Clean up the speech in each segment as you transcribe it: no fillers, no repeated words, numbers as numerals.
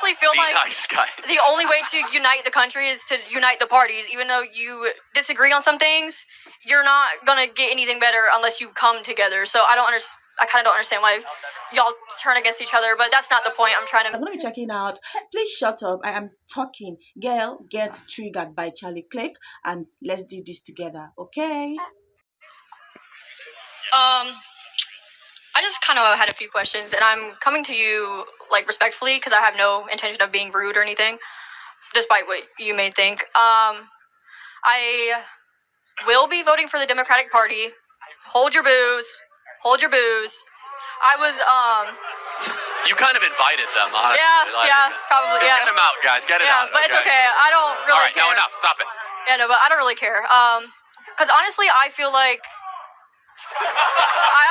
honestly feel Be like nice guy. the only way to unite the country is to unite the parties. Even though you disagree on some things, you're not gonna get anything better unless you come together. So I kind of don't understand why y'all turn against each other. But that's not the point I'm trying to. I'm gonna be checking out. Please shut up. I am talking. Girl gets triggered by Charlie Click, and let's do this together, okay? I just kind of had a few questions, and I'm coming to you like respectfully because I have no intention of being rude or anything, despite what you may think. I will be voting for the Democratic Party. Hold your booze. Hold your booze. I was You kind of invited them, honestly. Probably. Just get them out, guys. Get it out. But it's okay. I don't really All right, care. now enough. Stop it. Yeah, no, but I don't really care. Because honestly, I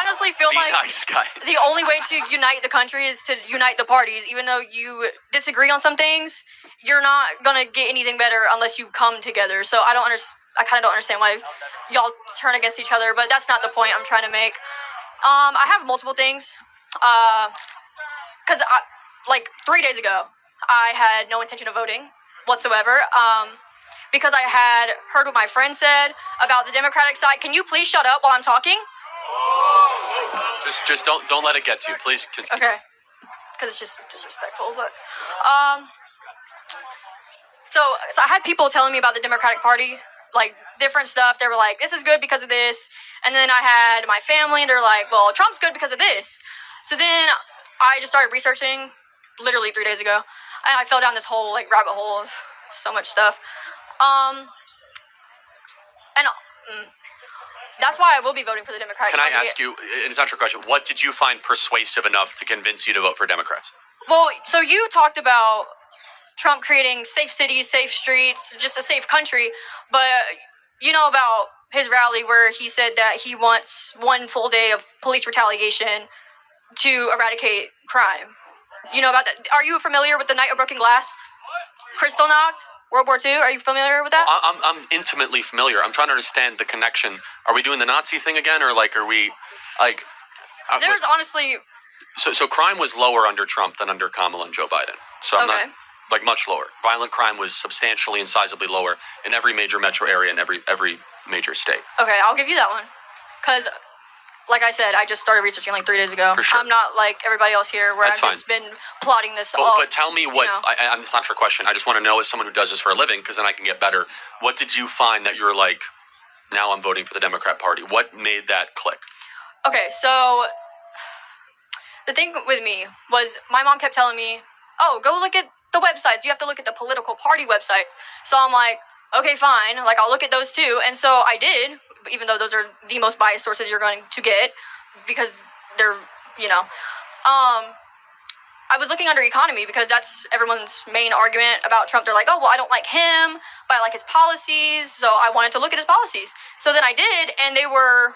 honestly feel Be like nice guy. the only way to unite the country is to unite the parties. Even though you disagree on some things, you're not gonna get anything better unless you come together. So I kind of don't understand why y'all turn against each other. But that's not the point I'm trying to make. I have multiple things. Because like 3 days ago, I had no intention of voting whatsoever. Because I had heard what my friend said about the Democratic side. Can you please shut up while I'm talking? Just don't let it get to you, please. Continue. Okay. Because it's just disrespectful. But so I had people telling me about the Democratic Party, like different stuff. They were like, "This is good because of this," and then I had my family. They're like, "Well, Trump's good because of this." So then I just started researching, literally 3 days ago, and I fell down this whole like rabbit hole of so much stuff. That's why I will be voting for the Democratic Party. Can I ask you, it's not your question, what did you find persuasive enough to convince you to vote for Democrats? Well, so you talked about Trump creating safe cities, safe streets, just a safe country, but you know about his rally where he said that he wants 1 full day of police retaliation to eradicate crime. You know about that? Are you familiar with the Night of Broken Glass? Kristallnacht? World War II? Are you familiar with that? I'm intimately familiar. I'm trying to understand the connection. Are we doing the Nazi thing again, or like, are we, like... There's honestly... So crime was lower under Trump than under Kamala and Joe Biden. So I'm not, like, much lower. Violent crime was substantially and sizably lower in every major metro area and every major state. Okay, I'll give you that one. Because, like I said, I just started researching like 3 days ago. For sure. I'm not like everybody else here where I've just been plotting this all. But tell me what, it's not your question. I just want to know as someone who does this for a living, because then I can get better. What did you find that you're like, now I'm voting for the Democrat Party? What made that click? Okay, so the thing with me was my mom kept telling me, oh, go look at the websites. You have to look at the political party websites. So I'm like, okay, fine. Like, I'll look at those too. And so I did, even though those are the most biased sources you're going to get because they're, I was looking under economy because that's everyone's main argument about Trump. They're like, oh, well, I don't like him, but I like his policies. So I wanted to look at his policies. So then I did, and they were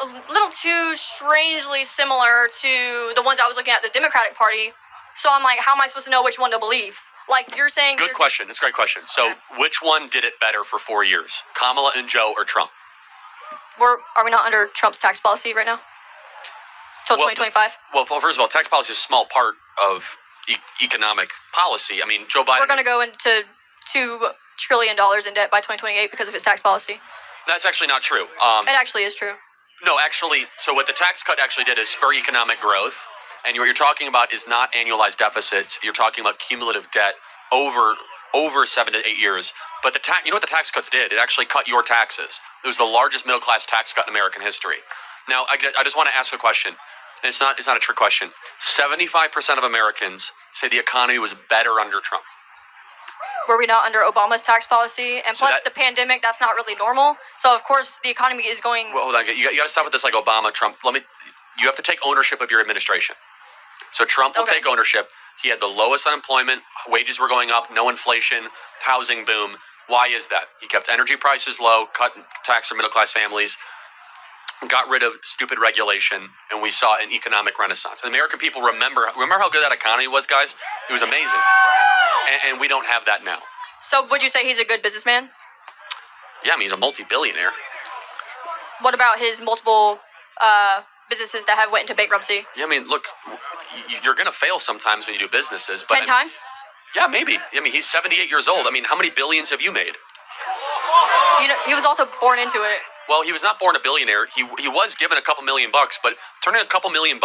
a little too strangely similar to the ones I was looking at the Democratic Party. So I'm like, how am I supposed to know which one to believe? Like, you're saying... Good question. It's a great question. So which one did it better for 4 years? Kamala and Joe or Trump? Are we not under Trump's tax policy right now? Till 2025? Well, first of all, tax policy is a small part of economic policy. I mean, Joe Biden... We're going to go into $2 trillion in debt by 2028 because of his tax policy. That's actually not true. It actually is true. No, actually, so what the tax cut actually did is spur economic growth. And what you're talking about is not annualized deficits. You're talking about cumulative debt over 7 to 8 years. But you know what the tax cuts did? It actually cut your taxes. It was the largest middle class tax cut in American history. Now, I just want to ask a question. It's not a trick question. 75% of Americans say the economy was better under Trump. Were we not under Obama's tax policy? And plus the pandemic, that's not really normal. So, of course, the economy is going... Well, hold on. You got to stop with this like Obama, Trump. You have to take ownership of your administration. So Trump will take ownership. He had the lowest unemployment. Wages were going up. No inflation. Housing boom. Why is that? He kept energy prices low, cut tax for middle-class families, got rid of stupid regulation, and we saw an economic renaissance. And the American people remember how good that economy was, guys? It was amazing. And we don't have that now. So would you say he's a good businessman? Yeah, I mean, he's a multi-billionaire. What about his multiple businesses that have went into bankruptcy. Yeah, I mean, look, you're going to fail sometimes when you do businesses. But 10 times? Yeah, maybe. I mean, he's 78 years old. I mean, how many billions have you made? You know, he was also born into it. Well, he was not born a billionaire. He was given a couple $1 million, but turning a couple $1 million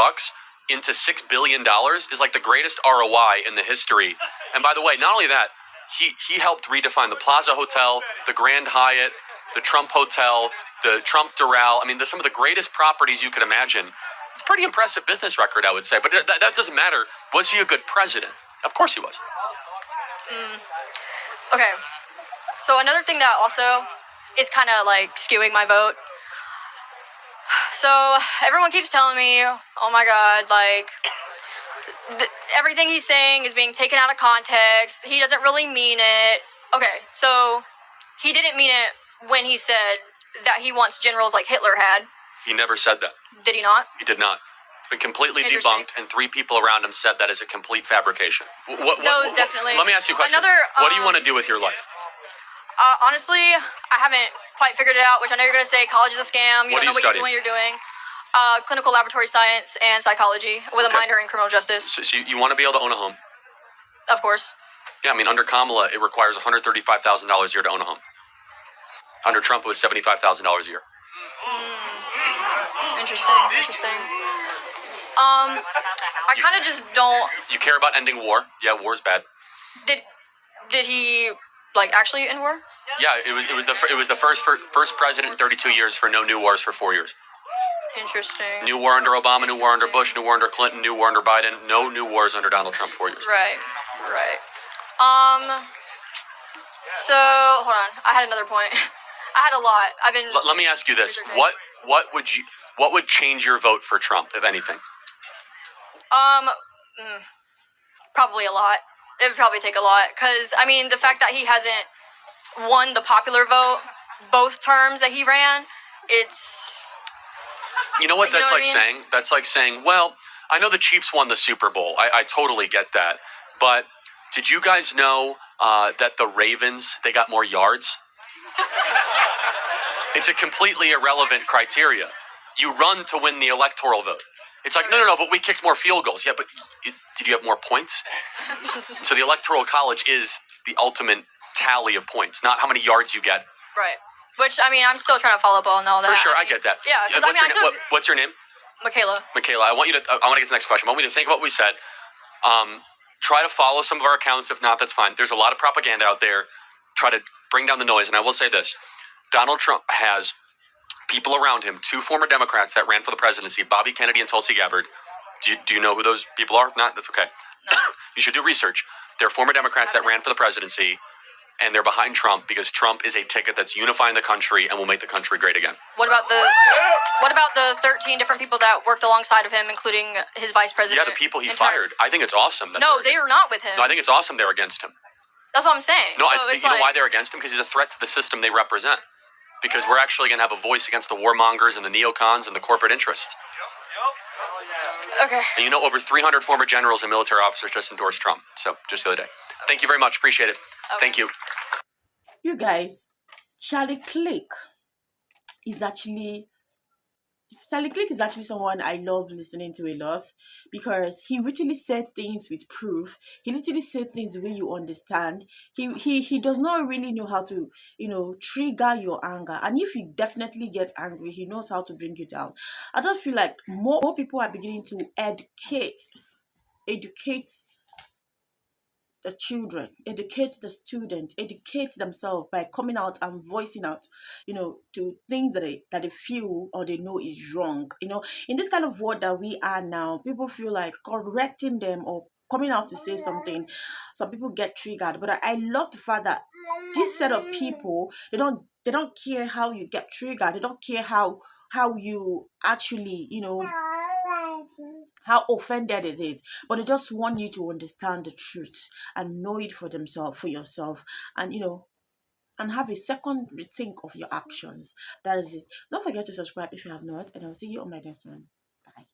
into $6 billion is like the greatest ROI in the history. And by the way, not only that, he helped redefine the Plaza Hotel, the Grand Hyatt, the Trump Hotel, the Trump Doral. I mean, some of the greatest properties you could imagine. It's a pretty impressive business record, I would say. But that doesn't matter. Was he a good president? Of course he was. Okay. So another thing that also is kind of like skewing my vote. So everyone keeps telling me, oh my God, like everything he's saying is being taken out of context. He doesn't really mean it. Okay, so he didn't mean it when he said that he wants generals like Hitler had. He never said that. Did he not? He did not. It's been completely debunked, and 3 people around him said that is a complete fabrication. Definitely. Let me ask you a question. What do you want to do with your life? Honestly, I haven't quite figured it out, which I know you're going to say college is a scam. You don't know what you're doing. Clinical laboratory science and psychology with a minor in criminal justice. So you want to be able to own a home? Of course. Yeah, I mean, under Kamala, it requires $135,000 a year to own a home. Under Trump, it was $75,000 a year. Interesting. I kind of just don't. You care about ending war? Yeah, war's bad. Did he like actually end war? Yeah, it was the first president in 32 years for no new wars for 4 years. Interesting. New war under Obama, new war under Bush, new war under Clinton, new war under Biden. No new wars under Donald Trump 4 years. Right. So hold on, I had another point. I had a lot. Let me ask you this: what would change your vote for Trump, if anything? Probably a lot. It would probably take a lot, because I mean, the fact that he hasn't won the popular vote both terms that he ran, it's. You know what that's like saying? That's like saying, well, I know the Chiefs won the Super Bowl. I totally get that. But did you guys know that the Ravens, they got more yards? It's a completely irrelevant criteria. You run to win the electoral vote. It's like, no, but we kicked more field goals. Yeah, but did you have more points? So the Electoral College is the ultimate tally of points, not how many yards you get. Right. Which, I mean, I'm still trying to follow up on all that. For sure, I get that. Yeah. What's your name? Michaela. I want to get to the next question. I want you to think about what we said. Try to follow some of our accounts. If not, that's fine. There's a lot of propaganda out there. Try to bring down the noise. And I will say this. Donald Trump has people around him, 2 former Democrats that ran for the presidency, Bobby Kennedy and Tulsi Gabbard. Do you know who those people are? If not, that's okay. No. You should do research. They're former Democrats that ran for the presidency, and they're behind Trump because Trump is a ticket that's unifying the country and will make the country great again. What about the 13 different people that worked alongside of him, including his vice president? Yeah, the people he fired. I think it's awesome. No, they are not with him. No, I think it's awesome they're against him. That's what I'm saying. No, you know why they're against him? Because he's a threat to the system they represent. Because we're actually going to have a voice against the warmongers and the neocons and the corporate interests. Okay. And over 300 former generals and military officers just endorsed Trump. So, just the other day. Thank you very much. Appreciate it. Okay. Thank you. You guys, Charlie Click is actually someone I love listening to a lot, because he literally said things with proof. He literally said things the way you understand. He does not really know how to, trigger your anger. And if you definitely get angry, he knows how to bring you down. I just feel like more people are beginning to educate the children, educate the students, educate themselves by coming out and voicing out, to things that they feel or they know is wrong. In this kind of world that we are now, people feel like correcting them or coming out to say something. Some people get triggered, but I love the fact that this set of people, they don't care how you get triggered. They don't care how you actually, how offended it is, but they just want you to understand the truth and know it for yourself, and and have a second rethink of your actions. That is it. Don't forget to subscribe if you have not, and I'll see you on my next one. Bye.